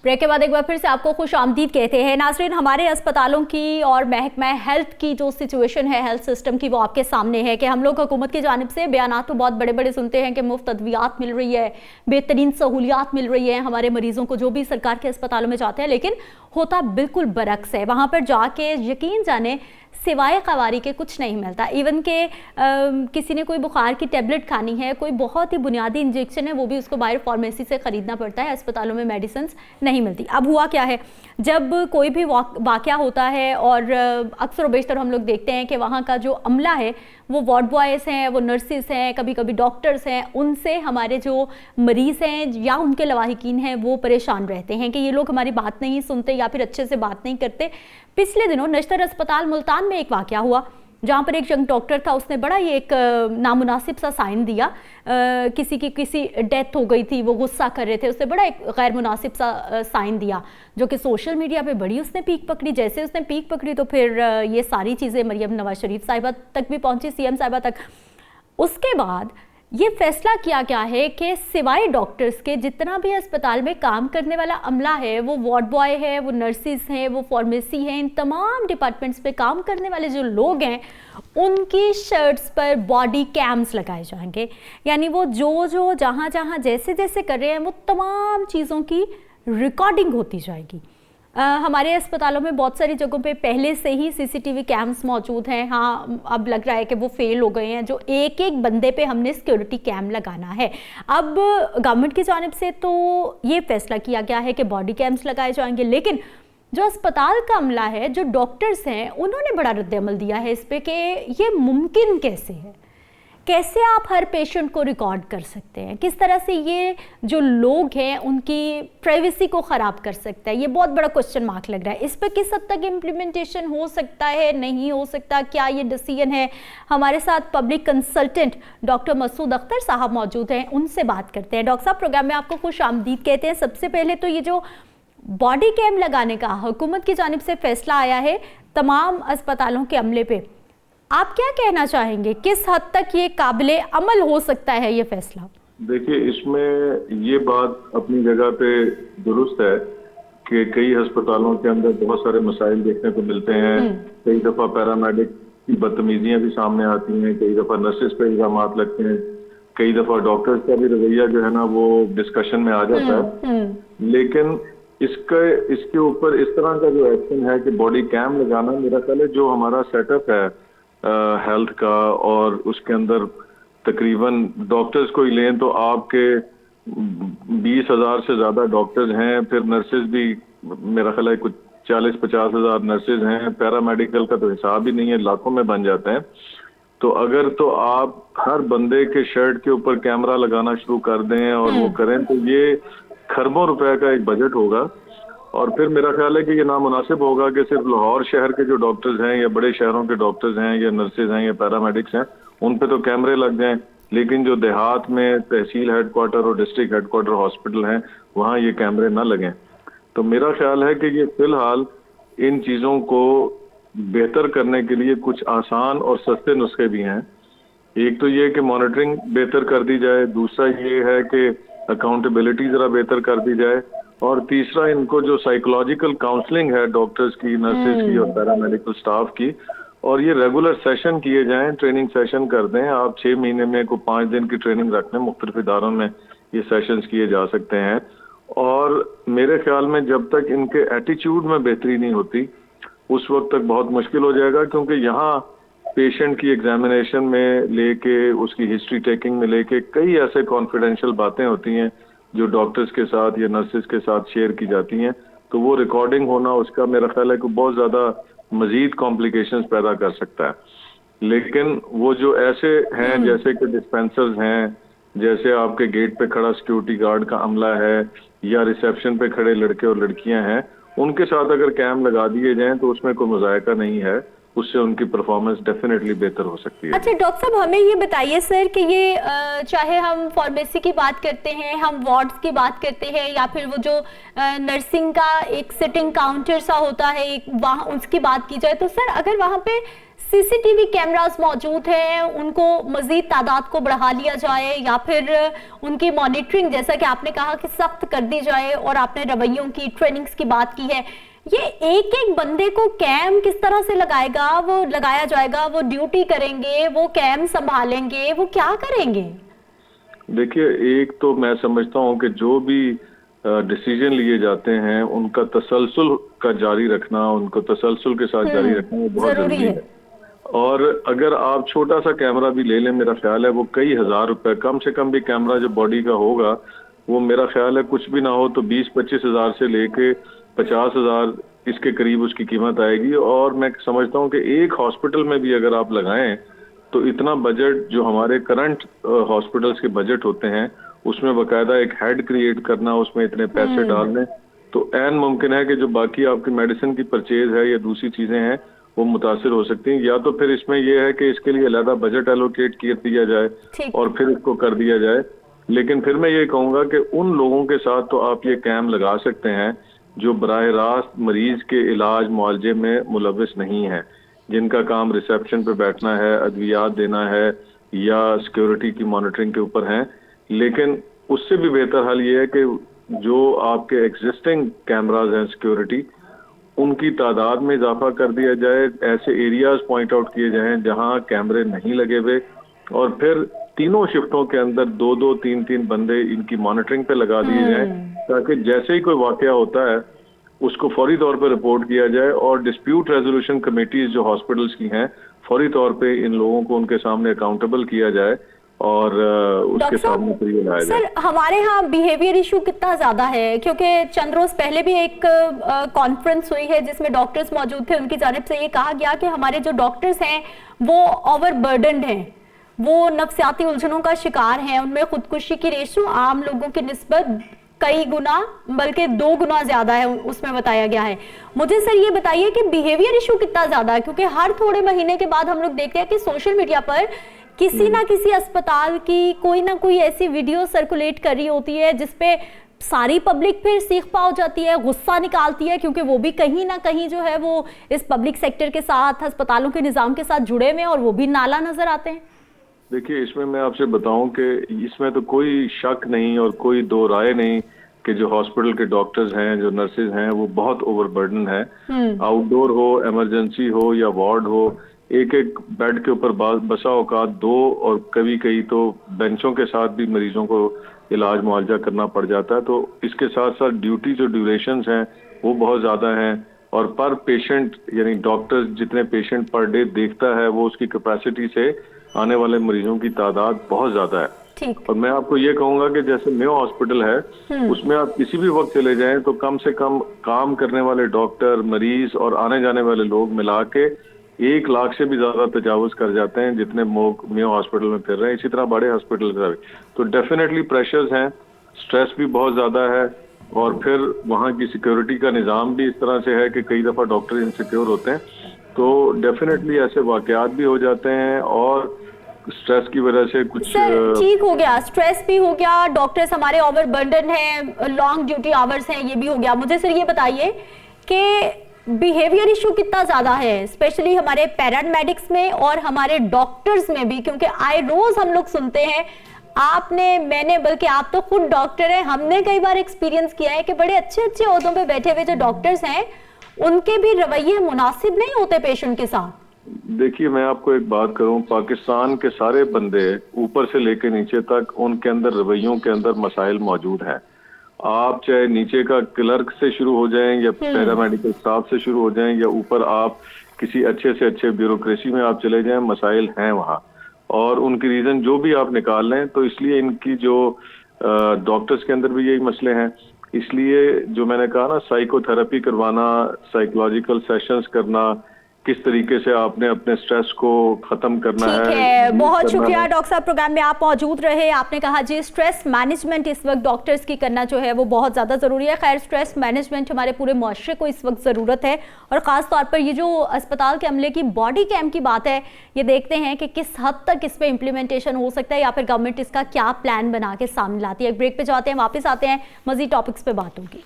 Break के बाद एक बार फिर से आपको खुश आमदीद कहते हैं। नाज़रीन, हमारे अस्पतालों की और महकमा हेल्थ की जो सिचुएशन है हेल्थ सिस्टम की, वो आपके सामने है कि हम लोग हुकूमत की जानिब से बयानात तो बहुत बड़े बड़े सुनते हैं कि मुफ्त अद्वियात मिल रही है, बेहतरीन सहूलियात मिल रही है हमारे मरीज़ों को जो भी सरकार के अस्पतालों में जाते हैं, लेकिन होता बिल्कुल बरक्स है। वहाँ पर जाके यकीन जाने सिवाय क़वारी के कुछ नहीं मिलता। इवन के किसी ने कोई बुखार की टेबलेट खानी है, कोई बहुत ही बुनियादी इंजेक्शन है, वो भी उसको बाहर फार्मेसी से ख़रीदना पड़ता है, अस्पतालों में मेडिसिन नहीं मिलती। अब हुआ क्या है, जब कोई भी वाक़या होता है और अक्सर व बेशतर हम लोग देखते हैं कि वहाँ का जो अमला है वो वार्ड बॉयज़ हैं, वो नर्सिस हैं, कभी कभी डॉक्टर्स हैं, उनसे हमारे जो मरीज़ हैं या उनके लवाहिकीन हैं वो परेशान रहते हैं कि ये लोग हमारी बात नहीं सुनते या फिर अच्छे से बात नहीं करते। पिछले दिनों नश्तर अस्पताल मुल्तान में एक वाक़या हुआ जहाँ पर एक यंग डॉक्टर था, उसने बड़ा ही एक नामुनासिब सा साइन दिया। किसी डेथ हो गई थी, वो गुस्सा कर रहे थे, उसने बड़ा एक गैर मुनासिब सा साइन दिया जो कि सोशल मीडिया पे बड़ी उसने पीक पकड़ी। जैसे उसने पीक पकड़ी तो फिर ये सारी चीज़ें मरियम नवाज शरीफ साहिबा तक भी पहुँची, सीएम साहिबा तक। उसके बाद ये फैसला किया गया है कि सिवाय डॉक्टर्स के जितना भी अस्पताल में काम करने वाला अमला है, वो वार्ड बॉय है, वो नर्सिस हैं, वो फार्मेसी हैं, इन तमाम डिपार्टमेंट्स पे काम करने वाले जो लोग हैं उनकी शर्ट्स पर बॉडी कैम्स लगाए जाएंगे। यानी वो जो जहाँ जहाँ जैसे जैसे कर रहे हैं वो तमाम चीज़ों की रिकॉर्डिंग होती जाएगी। हमारे अस्पतालों में बहुत सारी जगहों पे पहले से ही सीसीटीवी कैम्स मौजूद हैं। हाँ, अब लग रहा है कि वो फेल हो गए हैं, जो एक एक बंदे पे हमने सिक्योरिटी कैम लगाना है। अब गवर्नमेंट की जानिब से तो ये फैसला किया गया है कि बॉडी कैम्स लगाए जाएंगे, लेकिन जो अस्पताल का अमला है, जो डॉक्टर्स हैं, उन्होंने बड़ा रद्द-ए-अमल दिया है इस पर कि ये मुमकिन कैसे है, कैसे आप हर पेशेंट को रिकॉर्ड कर सकते हैं, किस तरह से ये जो लोग हैं उनकी प्राइवेसी को ख़राब कर सकता है। ये बहुत बड़ा क्वेश्चन मार्क लग रहा है। इस पर किस हद तक इम्प्लीमेंटेशन हो सकता है, नहीं हो सकता, क्या ये डिसीजन है। हमारे साथ public consultant doctor Masood Akhtar साहब मौजूद हैं, उनसे बात करते हैं। डॉक्टर साहब, प्रोग्राम में आपको खुश आमदीद कहते हैं। सबसे पहले तो ये जो बॉडी कैम लगाने का हुकूमत की जानिब से फैसला आया है तमाम अस्पतालों के अमले पे, आप क्या कहना चाहेंगे, किस हद तक ये काबिले अमल हो सकता है ये फैसला? देखिए, इसमें ये बात अपनी जगह पे दुरुस्त है कि कई अस्पतालों के अंदर बहुत सारे मसाइल देखने को मिलते हैं। कई दफा पैरामेडिक की बदतमीजियां भी सामने आती हैं, कई दफा नर्सेस पे इल्जामात लगते हैं, कई दफा डॉक्टर्स का भी रवैया जो है ना वो डिस्कशन में आ जाता है। लेकिन इसके ऊपर इस तरह का जो एक्शन है कि बॉडी कैम लगाना, मेरा ख्याल है जो हमारा सेटअप है हेल्थ का, और उसके अंदर तकरीबन डॉक्टर्स को ही लें तो आपके 20,000 से ज़्यादा डॉक्टर्स हैं, फिर नर्सेज भी मेरा ख्याल है कुछ 40-50 हज़ार नर्सेज हैं, पैरामेडिकल का तो हिसाब ही नहीं है, लाखों में बन जाते हैं। तो अगर तो आप हर बंदे के शर्ट के ऊपर कैमरा लगाना शुरू कर दें और वो करें तो ये खरबों रुपए का एक बजट होगा, और फिर मेरा ख्याल है कि ये नामुनासिब होगा कि सिर्फ लाहौर शहर के जो डॉक्टर्स हैं या बड़े शहरों के डॉक्टर्स हैं या नर्सेज हैं या पैरामेडिक्स हैं उन पे तो कैमरे लग जाएं, लेकिन जो देहात में तहसील हेडक्वार्टर और डिस्ट्रिक्ट हेडक्वार्टर हॉस्पिटल हैं वहाँ ये कैमरे ना लगें। तो मेरा ख्याल है कि ये फिलहाल इन चीज़ों को बेहतर करने के लिए कुछ आसान और सस्ते नुस्खे भी हैं। एक तो ये कि मॉनिटरिंग बेहतर कर दी जाए, दूसरा ये है कि अकाउंटेबिलिटी ज़रा बेहतर कर दी जाए, और तीसरा इनको जो साइकोलॉजिकल काउंसलिंग है डॉक्टर्स की, नर्सेज की और पैरामेडिकल स्टाफ की, और ये रेगुलर सेशन किए जाएं, ट्रेनिंग सेशन कर दें। आप 6 महीने में को 5 दिन की ट्रेनिंग रख लें, मुख्तलिफ इदारों में ये सेशंस किए जा सकते हैं। और मेरे ख्याल में जब तक इनके एटीट्यूड में बेहतरी नहीं होती उस वक्त तक बहुत मुश्किल हो जाएगा, क्योंकि यहाँ पेशेंट की एग्जामिनेशन में लेके, उसकी हिस्ट्री टेकिंग में लेके कई ऐसे कॉन्फिडेंशियल बातें होती हैं जो डॉक्टर्स के साथ या नर्सेज के साथ शेयर की जाती हैं, तो वो रिकॉर्डिंग होना उसका मेरा ख्याल है कि बहुत ज़्यादा मजीद कॉम्प्लिकेशंस पैदा कर सकता है। लेकिन वो जो ऐसे हैं जैसे कि डिस्पेंसर्स हैं, जैसे आपके गेट पे खड़ा सिक्योरिटी गार्ड का अमला है, या रिसेप्शन पे खड़े लड़के और लड़कियां हैं, उनके साथ अगर कैम लगा दिए जाएं तो उसमें कोई मुज़ायका नहीं है, उससे उनकी परफॉर्मेंस डेफिनेटली बेहतर हो सकती है। अच्छा डॉक्टर साहब, हमें ये बताइए सर कि ये चाहे हम फार्मेसी की बात करते हैं, हम वार्ड्स की बात करते हैं, या फिर वो जो नर्सिंग का एक सिटिंग काउंटर सा होता है, वहाँ उसकी बात की जाए, तो सर अगर वहाँ पे सीसीटीवी कैमरास मौजूद हैं, उनको मजीद तादाद को बढ़ा लिया जाए या फिर उनकी मॉनिटरिंग जैसा कि आपने कहा कि सख्त कर दी जाए, और आपने रवैयों की, ट्रेनिंग्स की बात की है, ये एक एक बंदे को कैम किस तरह से लगाया जाएगा? वो ड्यूटी करेंगे, वो कैम संभालेंगे, वो क्या करेंगे? देखिए, एक तो मैं समझता हूँ कि जो भी डिसीजन लिए जाते हैं उनका तसलसल का जारी रखना, उनको तसलसल के साथ जारी रखना वो बहुत जरूरी है। और अगर आप छोटा सा कैमरा भी ले लें, मेरा ख्याल है वो कई हजार रुपए, कम से कम भी कैमरा जो बॉडी का होगा वो मेरा ख्याल है कुछ भी ना हो तो 20-25 हजार से लेके 50 हजार इसके करीब उसकी कीमत आएगी। और मैं समझता हूँ कि एक हॉस्पिटल में भी अगर आप लगाएं तो इतना बजट जो हमारे करंट हॉस्पिटल्स के बजट होते हैं उसमें बाकायदा एक हेड क्रिएट करना, उसमें इतने पैसे डालने, तो ऐन मुमकिन है कि जो बाकी आपकी मेडिसिन की परचेज है या दूसरी चीजें हैं वो मुतासिर हो सकती हैं। या तो फिर इसमें यह है कि इसके लिए अलग बजट एलोकेट कर दिया जाए और फिर इसको कर दिया जाए। लेकिन फिर मैं ये कहूँगा कि उन लोगों के साथ तो आप ये कैम लगा सकते हैं जो बराह रास्त मरीज के इलाज मुआवजे में मुलविस नहीं है, जिनका काम रिसेप्शन पे बैठना है, अद्वियात देना है या सिक्योरिटी की मॉनिटरिंग के ऊपर हैं। लेकिन उससे भी बेहतर हाल ये है कि जो आपके एग्जिस्टिंग कैमराज हैं सिक्योरिटी, उनकी तादाद में इजाफा कर दिया जाए, ऐसे एरियाज पॉइंट आउट किए जाएं जहां कैमरे नहीं लगे हुए, और फिर तीनों शिफ्टों के अंदर 2-2, 3-3 बंदे इनकी मॉनिटरिंग पे लगा दिए जाएं, ताकि जैसे ही कोई वाकया होता है उसको फौरी तौर पर रिपोर्ट किया जाए और डिस्प्यूट रेजोल्यूशन कमेटीज जो हॉस्पिटल्स की हैं फौरी तौर पे इन लोगों को उनके सामने अकाउंटेबल किया जाए और उसके सामने फिर ये लाया जाए। सर, हमारे यहाँ बिहेवियर इशू कितना ज्यादा है? क्योंकि चंद रोज पहले भी एक कॉन्फ्रेंस हुई है जिसमें डॉक्टर्स मौजूद थे, उनकी जानिब से ये कहा गया कि हमारे जो डॉक्टर्स हैं वो ओवरबर्डन्ड हैं, वो नफ्सियाती उलझनों का शिकार हैं, उनमें खुदकुशी की रेशो आम लोगों की निस्बत कई गुना बल्कि 2 गुना ज्यादा है, उसमें बताया गया है। मुझे सर ये बताइए कि बिहेवियर इशू कितना ज्यादा है, क्योंकि हर थोड़े महीने के बाद हम लोग देखते हैं कि सोशल मीडिया पर किसी ना किसी अस्पताल की कोई ना कोई ऐसी वीडियो सर्कुलेट कर रही होती है जिसपे सारी पब्लिक फिर सीख पाव जाती है, गुस्सा निकालती है, क्योंकि वो भी कहीं ना कहीं जो है वो इस पब्लिक सेक्टर के साथ, अस्पतालों के निजाम के साथ जुड़े हुए हैं और वो भी नाला नजर आते हैं। देखिए, इसमें मैं आपसे बताऊं कि इसमें तो कोई शक नहीं और कोई दो राय नहीं कि जो हॉस्पिटल के डॉक्टर्स हैं, जो नर्सेज हैं, वो बहुत ओवरबर्डन है। आउटडोर हो, इमरजेंसी हो या वार्ड हो, एक एक बेड के ऊपर बसा औकात 2 और कभी कई तो बेंचों के साथ भी मरीजों को इलाज मुआवजा करना पड़ जाता है। तो इसके साथ साथ ड्यूटी जो ड्यूरेशंस हैं वो बहुत ज़्यादा हैं, और पर पेशेंट यानी डॉक्टर जितने पेशेंट पर डे देखता है वो उसकी कैपेसिटी से आने वाले मरीजों की तादाद बहुत ज़्यादा है। और मैं आपको ये कहूँगा कि जैसे मेयो हॉस्पिटल है, उसमें आप किसी भी वक्त चले जाएं तो कम से कम काम करने वाले डॉक्टर, मरीज और आने जाने वाले लोग मिला के 1 लाख से भी ज्यादा तजावुज कर जाते हैं जितने मेयो हॉस्पिटल में फिर रहे हैं। इसी तरह बड़े हॉस्पिटल का भी तो डेफिनेटली प्रेशर्स हैं, स्ट्रेस भी बहुत ज्यादा है, और फिर वहाँ की सिक्योरिटी का निज़ाम भी इस तरह से है कि कई दफ़ा डॉक्टर इनसिक्योर होते हैं, तो डेफिनेटली ऐसे वाकयात भी हो जाते हैं और स्ट्रेस की वजह से कुछ। सर, ठीक हो गया, स्ट्रेस भी हो गया, डॉक्टर्स हमारे ओवरबर्डन हैं, लॉन्ग ड्यूटी आवर्स हैं, ये भी हो गया। मुझे सर ये बताइए कि बिहेवियर इशू कितना ज्यादा है, स्पेशली हमारे पैरामेडिक्स में और हमारे डॉक्टर्स में भी, क्योंकि आए रोज हम लोग सुनते हैं, आपने, मैंने, बल्कि आप तो खुद डॉक्टर हैं, हमने कई बार एक्सपीरियंस किया है कि बड़े अच्छे अच्छे ओहदों पे बैठे हुए जो डॉक्टर्स हैं उनके भी रवैये मुनासिब नहीं होते पेशेंट के साथ। देखिए, मैं आपको एक बात करूं, पाकिस्तान के सारे बंदे ऊपर से लेकर नीचे तक उनके अंदर रवैयों के अंदर मसाइल मौजूद हैं। आप चाहे नीचे का क्लर्क से शुरू हो जाएं या पैरामेडिकल स्टाफ से शुरू हो जाएं या ऊपर आप किसी अच्छे से अच्छे ब्यूरोक्रेसी में आप चले जाएं, मसाइल हैं वहाँ, और उनकी रीजन जो भी आप निकाल लें। तो इसलिए इनकी जो डॉक्टर्स के अंदर भी यही मसले हैं। इसलिए जो मैंने कहा ना, साइकोथेरेपी करवाना, साइकोलॉजिकल सेशंस करना, किस तरीके से आपने अपने स्ट्रेस को खत्म करना है। ठीक है, बहुत शुक्रिया डॉक्टर साहब, प्रोग्राम में आप मौजूद रहे। आपने कहा जी स्ट्रेस मैनेजमेंट इस वक्त डॉक्टर्स की करना जो है वो बहुत ज़्यादा ज़रूरी है। खैर, स्ट्रेस मैनेजमेंट हमारे पूरे मुआशरे को इस वक्त ज़रूरत है, और ख़ास तौर पर ये जो अस्पताल के अमले की बॉडी कैम की बात है, ये देखते हैं कि किस हद तक इस पर इम्प्लीमेंटेशन हो सकता है या फिर गवर्नमेंट इसका क्या प्लान बना के सामने लाती है। एक ब्रेक पे जाते हैं, वापस आते हैं, मज़ीद टॉपिक्स पे बात होगी।